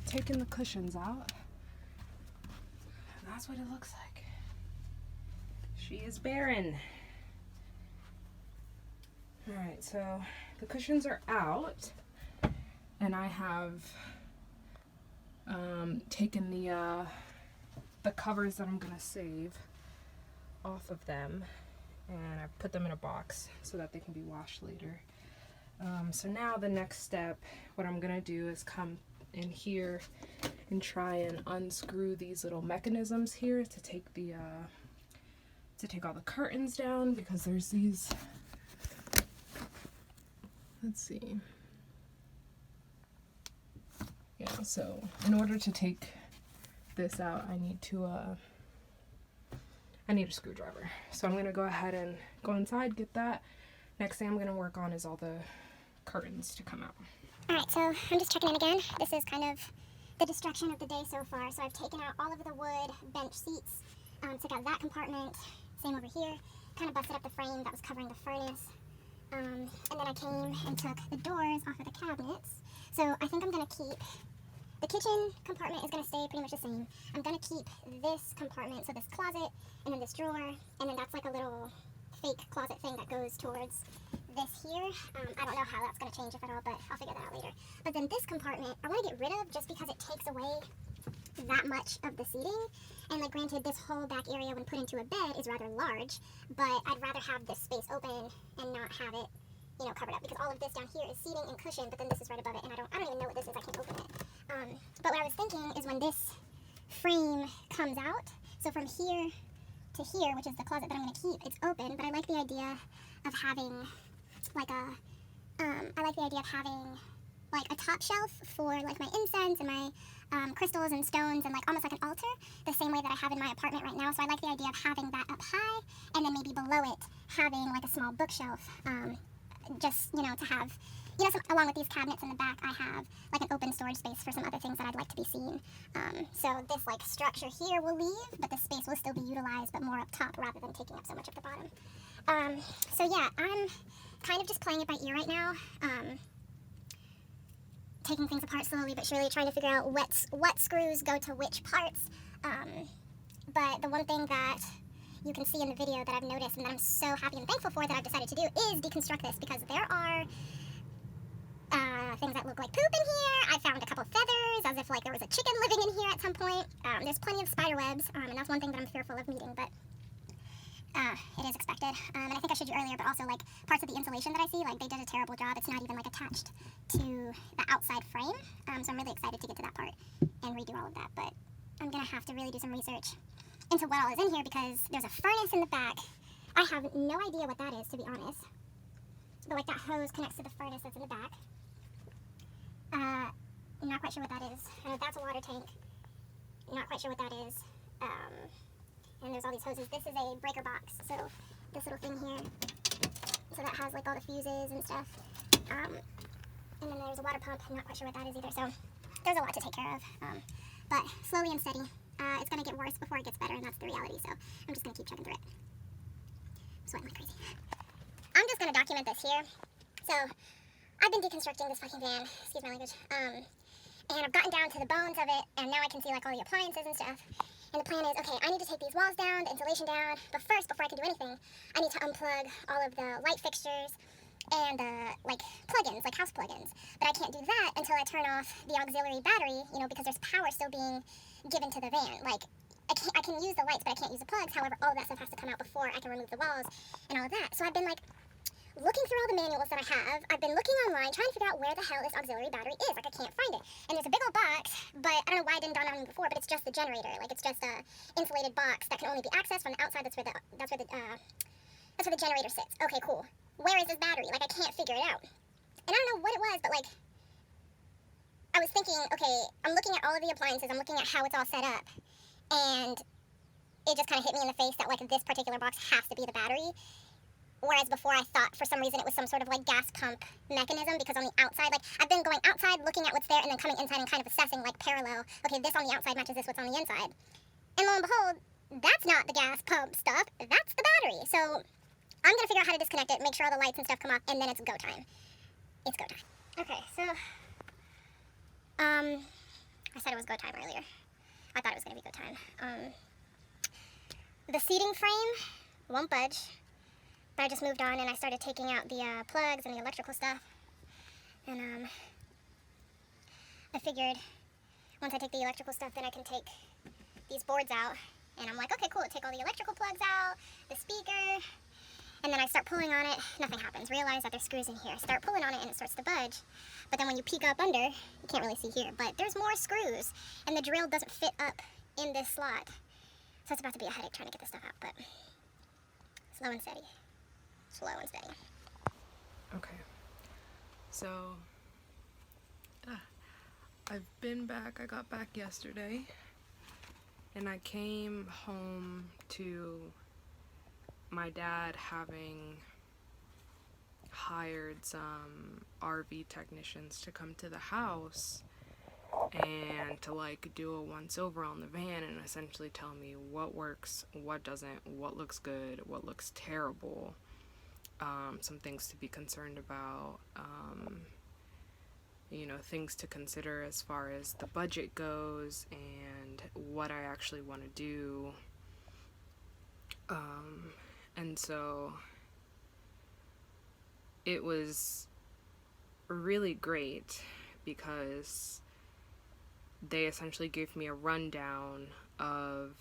taken the cushions out. And that's what it looks like. She is barren. Alright, so the cushions are out, and I have taken the covers that I'm gonna save off of them, and I've put them in a box so that they can be washed later. So now the next step, what I'm gonna do is come in here and try and unscrew these little mechanisms here to take all the curtains down, because there's these, let's see, yeah, so in order to take this out, I need a screwdriver. So I'm going to go ahead and go inside, get that. Next thing I'm going to work on is all the curtains to come out. Alright, so I'm just checking in again. This is kind of the destruction of the day so far. So I've taken out all of the wood bench seats, took out that compartment, same over here, kind of busted up the frame that was covering the furnace. And then I came and took the doors off of the cabinets. So I think I'm going to keep, the kitchen compartment is going to stay pretty much the same. I'm going to keep this compartment, so this closet, and then this drawer, and then that's like a little fake closet thing that goes towards this here. I don't know how that's going to change, if at all, but I'll figure that out later. But then this compartment, I want to get rid of just because it takes away that much of the seating. And like, granted, this whole back area when put into a bed is rather large, but I'd rather have this space open and not have it, you know, covered up, because all of this down here is seating and cushion, but then this is right above it, and I don't even know what this is. I can't open it. But what I was thinking is, when this frame comes out, so from here to here, which is the closet that I'm going to keep, it's open, but I like the idea of having like a top shelf for like my incense and my crystals and stones, and like almost like an altar, the same way that I have in my apartment right now. So I like the idea of having that up high, and then maybe below it having like a small bookshelf, just, you know, to have, you know, along with these cabinets in the back, I have like an open storage space for some other things that I'd like to be seen. So this like structure here will leave, but the space will still be utilized, but more up top rather than taking up so much of the bottom. So yeah, I'm kind of just playing it by ear right now. Taking things apart slowly but surely, trying to figure out what screws go to which parts. But the one thing that you can see in the video that I've noticed, and that I'm so happy and thankful for that I've decided to do, is deconstruct this, because there are things that look like poop in here. I found a couple feathers, as if like there was a chicken living in here at some point. There's plenty of spider webs, and that's one thing that I'm fearful of meeting, but it is expected. And I think I showed you earlier, but also like parts of the insulation that I see, like they did a terrible job. It's not even like attached to the outside frame. So I'm really excited to get to that part and redo all of that. But I'm gonna have to really do some research into what all is in here, because there's a furnace in the back. I have no idea what that is, to be honest. But like that hose connects to the furnace that's in the back. I'm not quite sure what that is. I know that's a water tank. Not quite sure what that is. And there's all these hoses. This is a breaker box, so this little thing here, so that has like all the fuses and stuff. And then there's a water pump. I'm not quite sure what that is either, so there's a lot to take care of. But slowly and steady. It's going to get worse before it gets better, and that's the reality, so I'm just going to keep checking through it. I'm sweating like crazy. I'm just going to document this here. So I've been deconstructing this fucking van, excuse my language, and I've gotten down to the bones of it, and now I can see like all the appliances and stuff. And the plan is, okay, I need to take these walls down, the insulation down, but first, before I can do anything, I need to unplug all of the light fixtures and like plugins, like house plugins. But I can't do that until I turn off the auxiliary battery, you know, because there's power still being given to the van. Like, I can use the lights, but I can't use the plugs. However, all of that stuff has to come out before I can remove the walls and all of that. So I've been like looking through all the manuals that I have. I've been looking online, trying to figure out where the hell this auxiliary battery is. Like, I can't find it. And there's a big old box, but I don't know why it didn't dawn on me before, but it's just the generator. Like, it's just a insulated box that can only be accessed from the outside. That's where the generator sits. Okay, cool. Where is this battery? Like, I can't figure it out. And I don't know what it was, but like, I was thinking, okay, I'm looking at all of the appliances, I'm looking at how it's all set up, and it just kind of hit me in the face that like this particular box has to be the battery. Whereas before I thought for some reason it was some sort of like gas pump mechanism, because on the outside, like I've been going outside looking at what's there and then coming inside and kind of assessing like parallel, okay, this on the outside matches this what's on the inside. And lo and behold, that's not the gas pump stuff, that's the battery. So I'm going to figure out how to disconnect it, make sure all the lights and stuff come off, and then it's go time. It's go time. Okay, so I said it was go time earlier. I thought it was going to be go time. The seating frame won't budge, but I just moved on and I started taking out the plugs and the electrical stuff. And I figured once I take the electrical stuff, then I can take these boards out. And I'm like, okay, cool, take all the electrical plugs out, the speaker, and then I start pulling on it, nothing happens. Realize that there's screws in here. Start pulling on it and it starts to budge. But then when you peek up under, you can't really see here, but there's more screws, and the drill doesn't fit up in this slot. So it's about to be a headache trying to get this stuff out, but slow and steady. Slow and steady. Okay. So, I've been back. I got back yesterday, and I came home to my dad having hired some RV technicians to come to the house and to like do a once over on the van and essentially tell me what works, what doesn't, what looks good, what looks terrible, some things to be concerned about, things to consider as far as the budget goes and what I actually want to do. And so it was really great because they essentially gave me a rundown of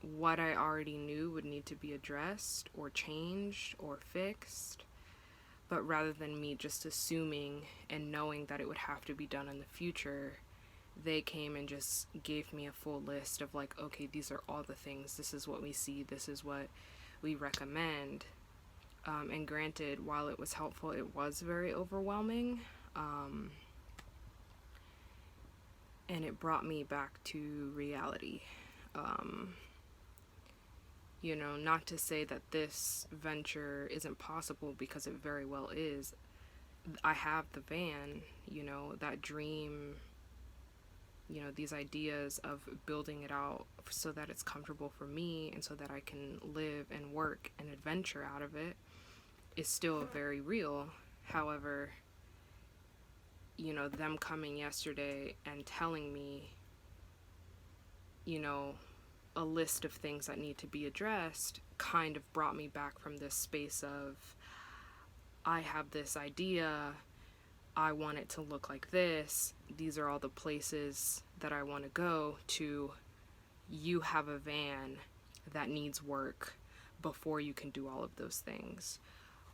what I already knew would need to be addressed or changed or fixed. But rather than me just assuming and knowing that it would have to be done in the future, they came and just gave me a full list of like, okay, these are all the things, this is what we see, this is what we recommend. And granted, while it was helpful, it was very overwhelming. And it brought me back to reality. Not to say that this venture isn't possible, because it very well is. I have the van, that dream, these ideas of building it out so that it's comfortable for me and so that I can live and work and adventure out of it is still very real. However, them coming yesterday and telling me, a list of things that need to be addressed kind of brought me back from this space of, I have this idea, I want it to look like this, these are all the places that I want to go, to you have a van that needs work before you can do all of those things.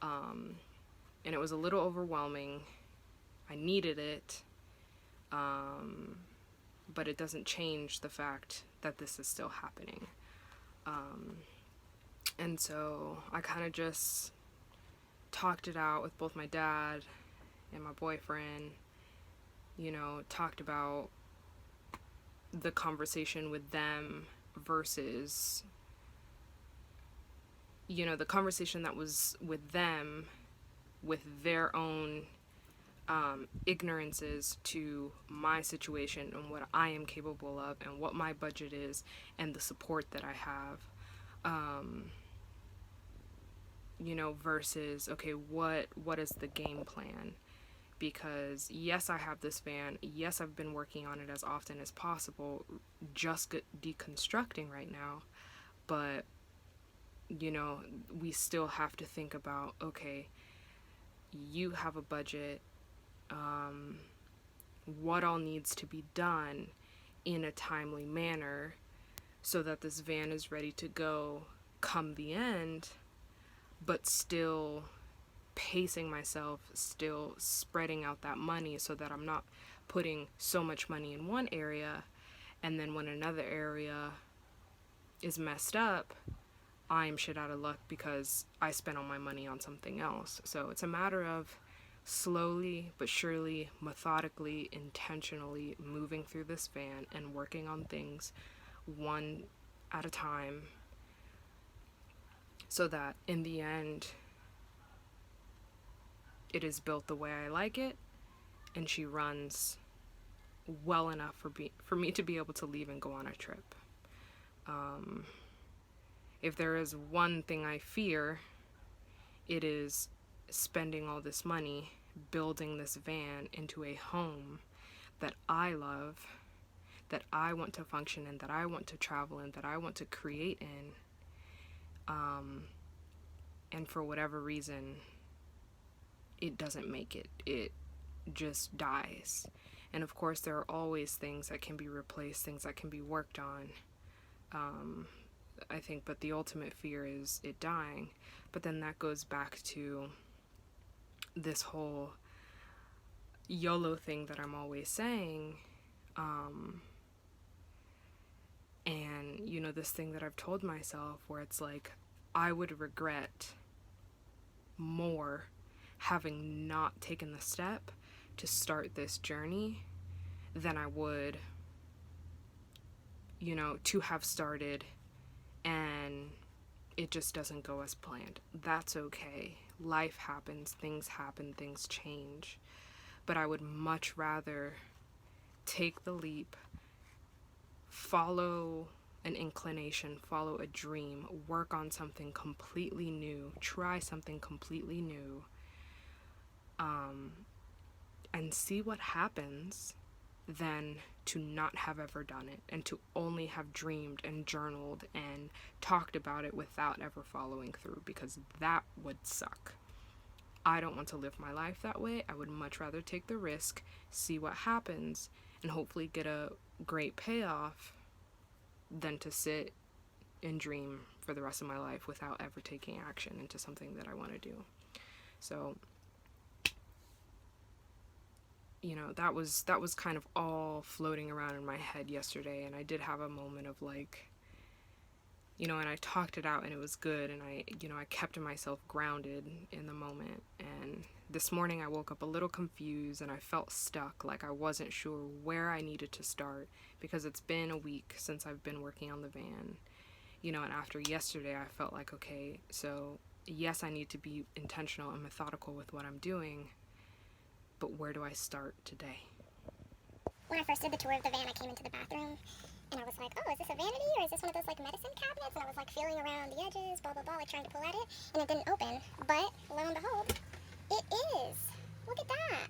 And it was a little overwhelming. I needed it, but it doesn't change the fact that this is still happening. And so I kind of just talked it out with both my dad and my boyfriend, talked about the conversation with them versus, the conversation that was with them, with their own ignorances to my situation and what I am capable of and what my budget is and the support that I have, versus, okay, what is the game plan? Because yes, I have this van, yes, I've been working on it as often as possible, just deconstructing right now, but we still have to think about, okay, you have a budget, what all needs to be done in a timely manner so that this van is ready to go come the end, but still pacing myself, still spreading out that money so that I'm not putting so much money in one area, and then when another area is messed up, I'm shit out of luck because I spent all my money on something else. So it's a matter of slowly but surely, methodically, intentionally moving through this van and working on things one at a time, so that in the end it is built the way I like it and she runs well enough for me to be able to leave and go on a trip. If there is one thing I fear, it is spending all this money building this van into a home that I love, that I want to function in, that I want to travel in, that I want to create in. And for whatever reason, it doesn't make it. It just dies. And of course, there are always things that can be replaced, things that can be worked on. I think, but the ultimate fear is it dying. But then that goes back to this whole YOLO thing that I'm always saying. And, you know, this thing that I've told myself where it's like, I would regret more having not taken the step to start this journey than I would, you know, to have started and it just doesn't go as planned. That's okay. Life happens, things happen, things change. But I would much rather take the leap, follow an inclination, follow a dream, work on something completely new, try something completely new, and see what happens, than to not have ever done it and to only have dreamed and journaled and talked about it without ever following through, because that would suck. I don't want to live my life that way. I would much rather take the risk, see what happens, and hopefully get a great payoff than to sit and dream for the rest of my life without ever taking action into something that I want to do. So, you know, that was kind of all floating around in my head yesterday, and I did have a moment of like, you know, and I talked it out and it was good, and I kept myself grounded in the moment. And this morning I woke up a little confused and I felt stuck, like I wasn't sure where I needed to start, because it's been a week since I've been working on the van, you know, and after yesterday I felt like, okay, so yes, I need to be intentional and methodical with what I'm doing, but where do I start today? When I first did the tour of the van, I came into the bathroom and I was like, oh, is this a vanity or is this one of those like medicine cabinets? And I was like feeling around the edges, blah, blah, blah, like trying to pull at it, and it didn't open. But lo and behold, it is. Look at that.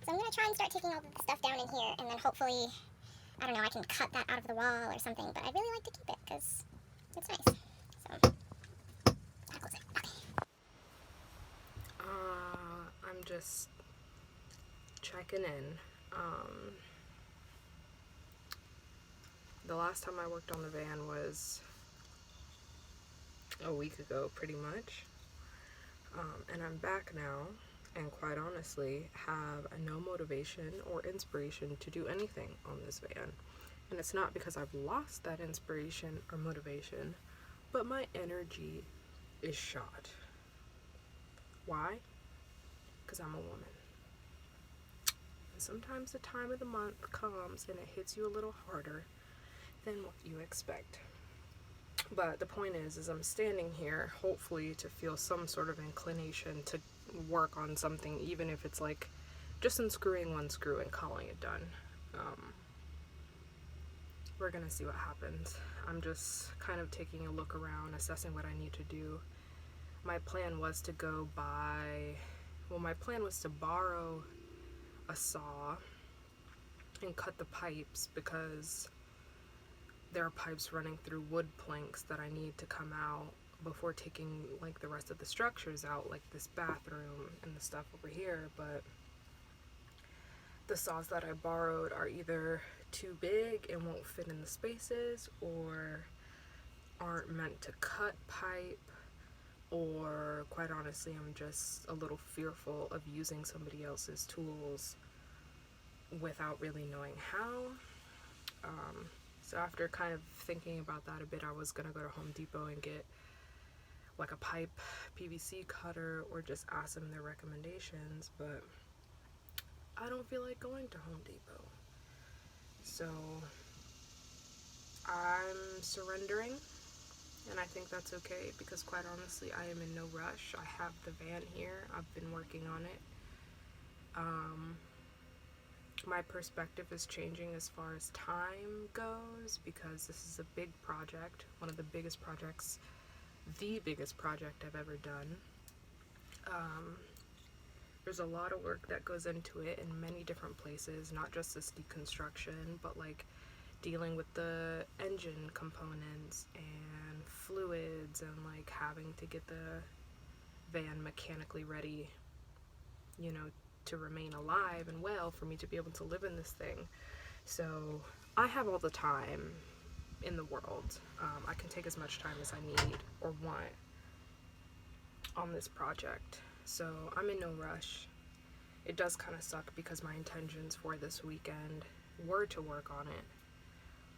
So I'm going to try and start taking all the stuff down in here, and then hopefully, I don't know, I can cut that out of the wall or something. But I'd really like to keep it because it's nice. So, that goes it. Okay. I'm just checking in. The last time I worked on the van was a week ago, pretty much. And I'm back now, and quite honestly, have no motivation or inspiration to do anything on this van. And it's not because I've lost that inspiration or motivation, but my energy is shot. Why? Because I'm a woman. And sometimes the time of the month comes and it hits you a little harder than what you expect. But the point is I'm standing here hopefully to feel some sort of inclination to work on something, even if it's like just unscrewing one screw and calling it done. We're gonna see what happens. I'm just kind of taking a look around, assessing what I need to do. My plan was to borrow a saw and cut the pipes, because there are pipes running through wood planks that I need to come out before taking like the rest of the structures out, like this bathroom and the stuff over here. But the saws that I borrowed are either too big and won't fit in the spaces, or aren't meant to cut pipe, or quite honestly, I'm just a little fearful of using somebody else's tools without really knowing how. So after kind of thinking about that a bit, I was gonna go to Home Depot and get like a pipe PVC cutter, or just ask them their recommendations, but I don't feel like going to Home Depot. So I'm surrendering, and I think that's okay, because quite honestly, I am in no rush. I have the van here. I've been working on it. My perspective is changing as far as time goes, because this is a big project, one of the biggest projects, the biggest project I've ever done. there's a lot of work that goes into it in many different places, not just this deconstruction, but like dealing with the engine components and fluids and like having to get the van mechanically ready, you know, to remain alive and well for me to be able to live in this thing. So I have all the time in the world. I can take as much time as I need or want on this project. So I'm in no rush. It does kind of suck because my intentions for this weekend were to work on it,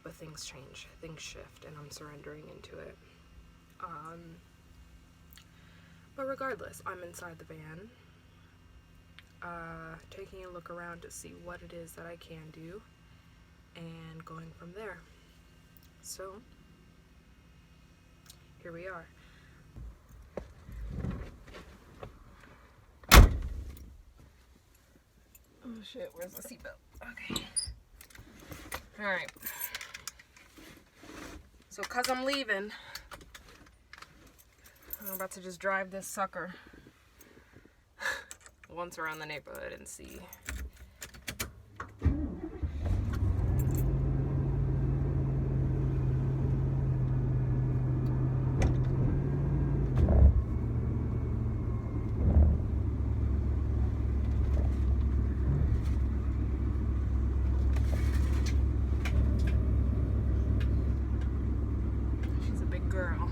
but things change, things shift, and I'm surrendering into it. But regardless, I'm inside the van, taking a look around to see what it is that I can do, and going from there. So, here we are. Oh shit, where's the seatbelt? Okay. Alright. So, cause I'm leaving, I'm about to just drive this sucker once around the neighborhood and see. She's a big girl.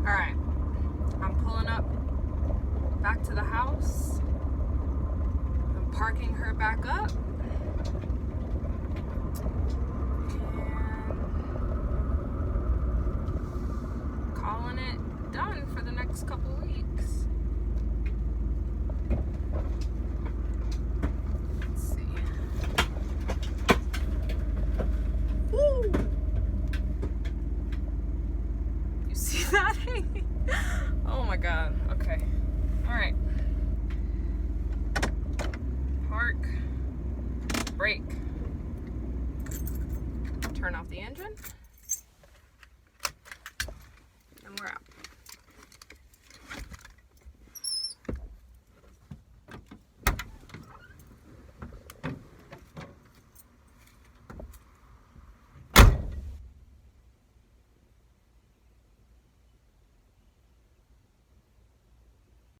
Alright, I'm pulling up back to the house. I'm parking her back up. And calling it done for the next couple weeks. Let's see. Woo! You see that? Oh my god. Okay. Alright. Park. Brake. Turn off the engine. And we're out.